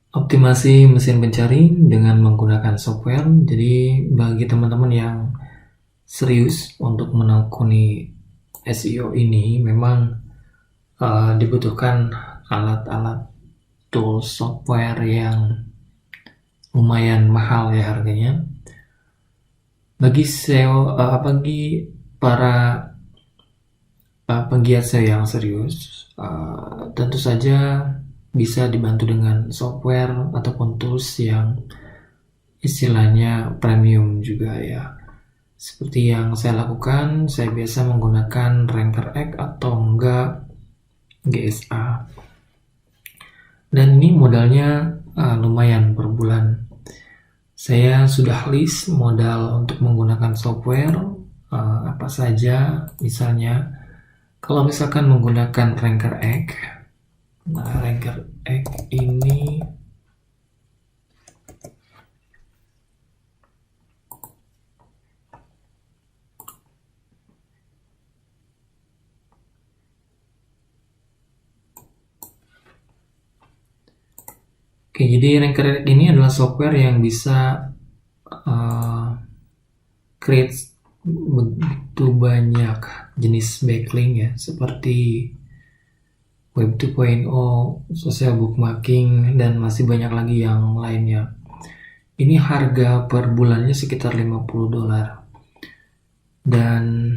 Optimasi mesin pencari dengan menggunakan software. Jadi bagi teman-teman yang serius untuk menekuni SEO ini memang dibutuhkan alat-alat tools software yang lumayan mahal ya harganya. Bagi SEO, bagi para penggiat SEO yang serius, tentu saja bisa dibantu dengan software ataupun tools yang istilahnya premium juga ya. Seperti yang saya lakukan, saya biasa menggunakan Ranker X atau enggak GSA. Dan ini modalnya lumayan per bulan. Saya sudah list modal untuk menggunakan software apa saja, misalnya kalau misalkan menggunakan Ranker X. Nah, Ranker X ini Oke, jadi Ranker X ini adalah software yang bisa create begitu banyak jenis backlink ya, seperti Web 2.0, social bookmarking, dan masih banyak lagi yang lainnya. Ini harga per bulannya sekitar $50. Dan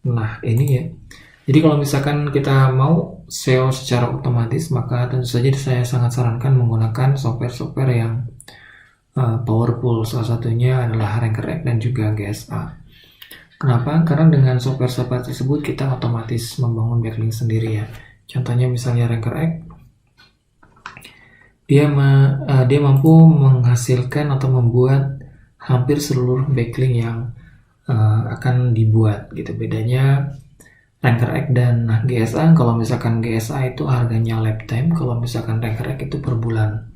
nah ini ya. Jadi kalau misalkan kita mau SEO secara otomatis, maka tentu saja saya sangat sarankan menggunakan software-software yang powerful. Salah satunya adalah Ranker X dan juga GSA. Kenapa? Karena dengan software-software tersebut kita otomatis membangun backlink sendiri ya. Contohnya misalnya Ranker X, dia mampu menghasilkan atau membuat hampir seluruh backlink yang akan dibuat gitu. Bedanya Ranker X dan GSA, kalau misalkan GSA itu harganya lifetime, kalau misalkan Ranker X itu per bulan.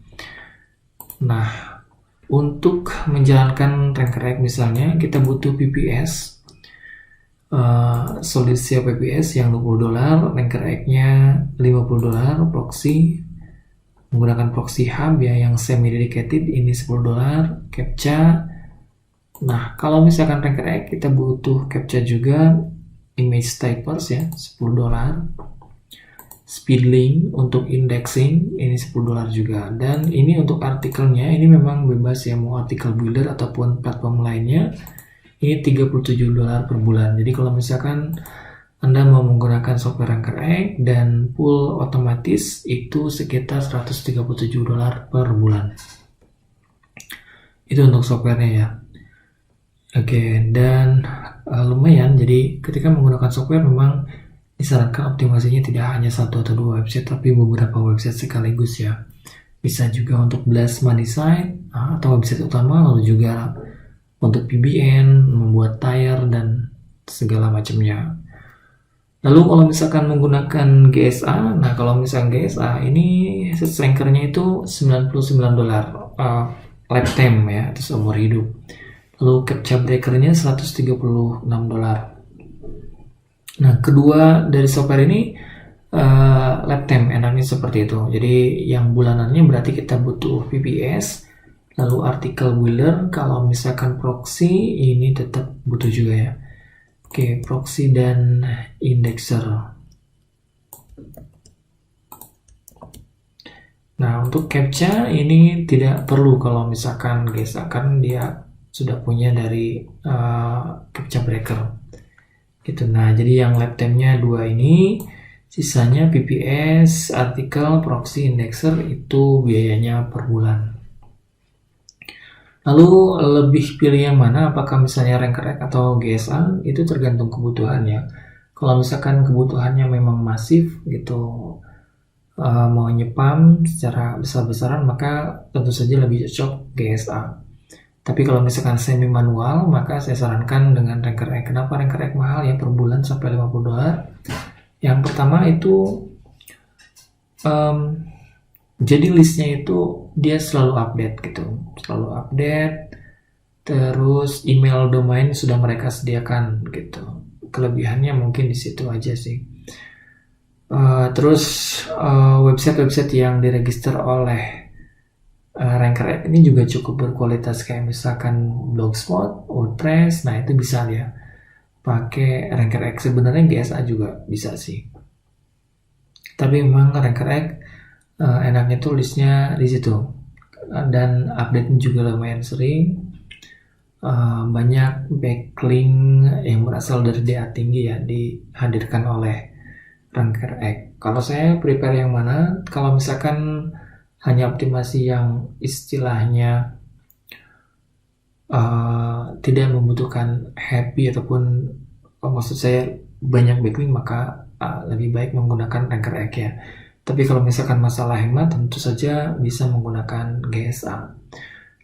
Nah, untuk menjalankan Ranker X misalnya kita butuh PPS, Solid SEO PPS yang $20, Ranker X-nya $50, proxy menggunakan proxy hub ya yang semi dedicated ini $10, CAPTCHA. Nah, kalau misalkan Ranker X kita butuh CAPTCHA juga, image typers ya $10, speedlink untuk indexing ini $10 juga. Dan ini untuk artikelnya ini memang bebas ya, mau artikel builder ataupun platform lainnya ini $37 per bulan. Jadi kalau misalkan Anda mau menggunakan software Ranker X dan full otomatis itu sekitar $137 per bulan. Itu untuk softwarenya ya. Oke, dan lumayan. Jadi ketika menggunakan software memang disarankan optimasinya tidak hanya satu atau dua website, tapi beberapa website sekaligus ya. Bisa juga untuk blast money site atau website utama, lalu juga untuk PBN, membuat tier dan segala macamnya. Lalu kalau misalkan menggunakan GSA, nah kalau misalkan GSA ini search rankernya itu $99 lifetime ya, itu seumur hidup. Lalu CAPTCHA breakernya $136. Nah, kedua dari software ini lifetime, enaknya seperti itu. Jadi yang bulanannya berarti kita butuh VPS, lalu artikel builder. Kalau misalkan proxy ini tetap butuh juga ya. Oke, proxy dan indexer. Nah, untuk CAPTCHA ini tidak perlu kalau misalkan GSA kan dia sudah punya dari CAPTCHA breaker. Gitu. Nah, jadi yang lifetime-nya dua ini, sisanya PPS, artikel, proxy, indexer itu biayanya per bulan. Lalu lebih pilih yang mana? Apakah misalnya Ranker X atau GSA? Itu tergantung kebutuhannya. Kalau misalkan kebutuhannya memang masif gitu, mau nyepam secara besar-besaran, maka tentu saja lebih cocok GSA. Tapi kalau misalkan semi manual, maka saya sarankan dengan Ranker X. Kenapa Ranker X mahal ya per bulan sampai $50? Yang pertama itu jadi listnya itu dia selalu update gitu, selalu update. Terus email domain sudah mereka sediakan gitu. Kelebihannya mungkin di situ aja sih. Terus website-website yang diregister oleh Ranker App ini juga cukup berkualitas, kayak misalkan Blogspot, WordPress. Nah itu bisa ya pakai Ranker X. Sebenarnya GSA juga bisa sih, tapi memang Ranker X enaknya tulisnya di situ, dan update juga lumayan sering. Banyak backlink yang berasal dari DA tinggi ya dihadirkan oleh Ranker X. Kalau saya prepare yang mana? Kalau misalkan hanya optimasi yang istilahnya tidak membutuhkan happy ataupun maksud saya banyak backlink, maka lebih baik menggunakan Ranker X ya. Tapi kalau misalkan masalah hemat, tentu saja bisa menggunakan GSA.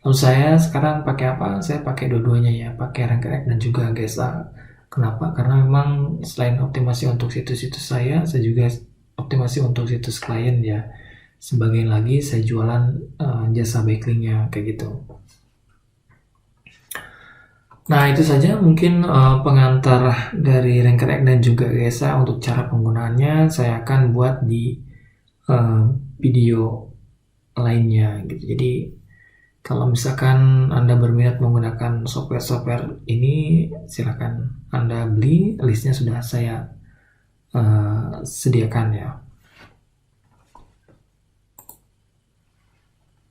Lalu saya sekarang pakai apa? Saya pakai dua-duanya ya, pakai Ranker X dan juga GSA. Kenapa? Karena memang selain optimasi untuk situs-situs saya juga optimasi untuk situs klien ya. Sebagian lagi saya jualan jasa backlinknya kayak gitu. Nah itu saja mungkin pengantar dari Ranker X dan juga GSA. Untuk cara penggunaannya saya akan buat di video lainnya gitu. Jadi kalau misalkan Anda berminat menggunakan software-software ini, silakan Anda beli, listnya sudah saya sediakan ya.